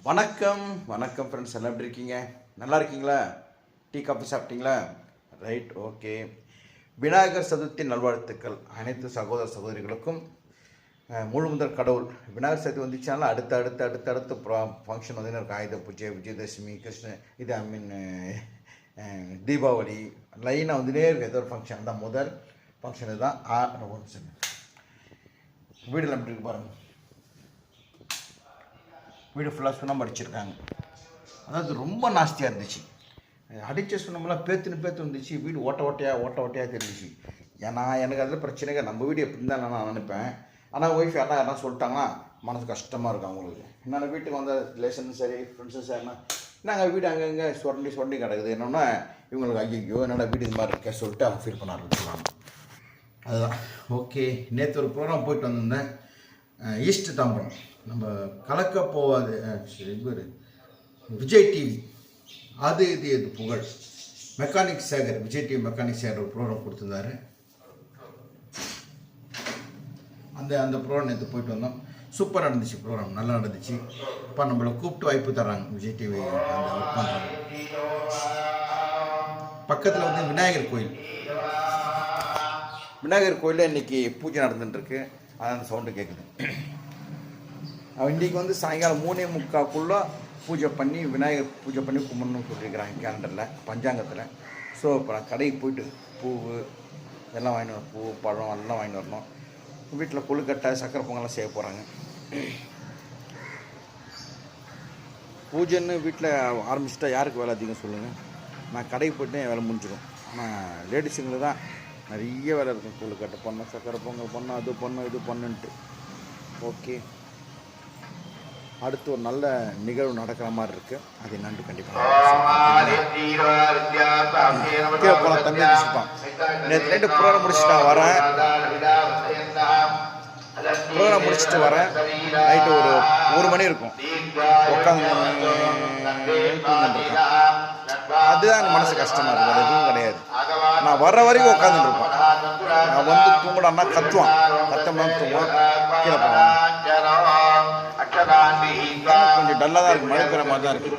வணக்கம் வணக்கம் ஃப்ரெண்ட்ஸ், எல்லாம் எப்படி இருக்கீங்க? நல்லா இருக்கீங்களா? டீ காஃபி சாப்பிட்டீங்களா? Right, okay. விநாயகர் சதுர்த்தி நல்வாழ்த்துக்கள் அனைத்து சகோதர சகோதரிகளுக்கும். முழு முதல் கடவுள் விநாயகர் சதுர்த்தி வந்துச்சுனால அடுத்த ஃபங்க்ஷன் வந்து இருக்கும். ஆயுத பூஜை, விஜயதசமி, தீபாவளி லைனாக வந்துட்டே இருக்குது. ஏதோ ஒரு ஃபங்க்ஷன் தான். முதல் ஃபங்க்ஷனு தான் வீடில் எப்படி இருக்கு பாருங்கள். வீடு ஃபுல்லாக சுண்ணாம்பு அடிச்சிருக்காங்க. அதாவது ரொம்ப நாஸ்தியாக இருந்துச்சு. அடித்த சுண்ணாம்பெல்லாம் பேத்து வந்துச்சு. வீடு ஓட்டையாக தெரிஞ்சிச்சு. ஏன்னா எனக்கு அதில் பிரச்சனைங்க. நம்ம வீடு எப்படி இருந்தால் நான் நினைப்பேன். ஆனால் ஒய்ஃப் யாரெல்லாம் சொல்லிட்டாங்கன்னா மனசு கஷ்டமாக இருக்கும் அவங்களுக்கு. என்னென்ன வீட்டுக்கு வந்த ரிலேஷனும் சரி, ஃப்ரெண்ட்ஸும் சரினா நாங்கள் வீடு அங்கங்கே சுரண்டி கிடக்குது. என்னென்னா இவங்களுக்கு ஐயோ என்னடா வீடு இது மாதிரி இருக்கே சொல்லிட்டு அவங்க ஃபீல் பண்ண ஆரம்பிச்சுருவாங்க. அதுதான் ஓகே. நேற்று ஒரு ப்ரோக்ராம் போயிட்டு வந்திருந்தேன். ஈஸ்ட் தாம்பரம் நம்ம கலக்க போவாது இவர் விஜய் டிவி அது புகழ் mechanic Sekar, Vijay TV mechanic Sekar ஒரு ப்ரோக்ராம் கொடுத்துருந்தாரு. அந்த ப்ரோக்ராம் நேற்று போயிட்டு வந்தோம். சூப்பராக நடந்துச்சு. ப்ரோக்ராம் நல்லா நடந்துச்சு. இப்போ நம்மளை கூப்பிட்டு வாய்ப்பு தர்றாங்க விஜய் டிவி. அந்த ஒர்க் பண்ணுறாங்க. பக்கத்தில் வந்து விநாயகர் கோயிலில் இன்றைக்கி பூஜை நடந்துட்டுருக்கு. அதான் சவுண்டு கேட்குது. இன்றைக்கி வந்து சாயங்காலம் 3:45 பூஜை பண்ணி விநாயகர் பூஜை பண்ணி கும்பிடணும்னு சொல்லியிருக்கிறாங்க கேலண்டரில், பஞ்சாங்கத்தில். ஸோ இப்போ நான் கடைக்கு போயிட்டு பூ எல்லாம் வாங்கிட்டு வரணும். பூ பழம் எல்லாம் வாங்கிட்டு வரணும். வீட்டில் கொழுக்கட்டை சக்கரை பொங்கலாம் செய்ய போகிறாங்க. பூஜைன்னு வீட்டில் ஆரம்பிச்சிட்டா யாருக்கு வேலை அதிகம் சொல்லுங்கள்? நான் கடைக்கு போய்ட்டு என் வேலை முடிஞ்சிடும். ஆனால் லேடிஸுங்களுக்கு தான் நிறைய வேலை இருக்கும். கொழுக்கட்டை பண்ணணும், சக்கரை பொங்கல் பண்ணணும், அது பண்ணணும், இது பண்ணுன்ட்டு. ஓகே, அடுத்து ஒரு நல்ல நிகழ்வு நடக்கிற மாதிரி இருக்குது. அது என்னன்னு கண்டிப்பாக போகலாம். தண்ணி வச்சுப்பான். நேற்று நைட்டு ப்ரோக்ராம் முடிச்சுட்டு வரேன். நைட்டு ஒரு 1 மணி இருக்கும். உட்காந்து அதுதான் எனக்கு மனசு கஷ்டமாக இருக்குது. அது எதுவும் கிடையாது. நான் வர்ற வரைக்கும் உட்காந்துட்டு இருப்பேன். நான் வந்து தூங்கடான்னா கத்துவான். கத்தம்னா தூங்குவான். கீழே போவான். கொஞ்சம் டல்லாக தான் இருக்குது. மழை பெற மாதிரி தான் இருக்குது.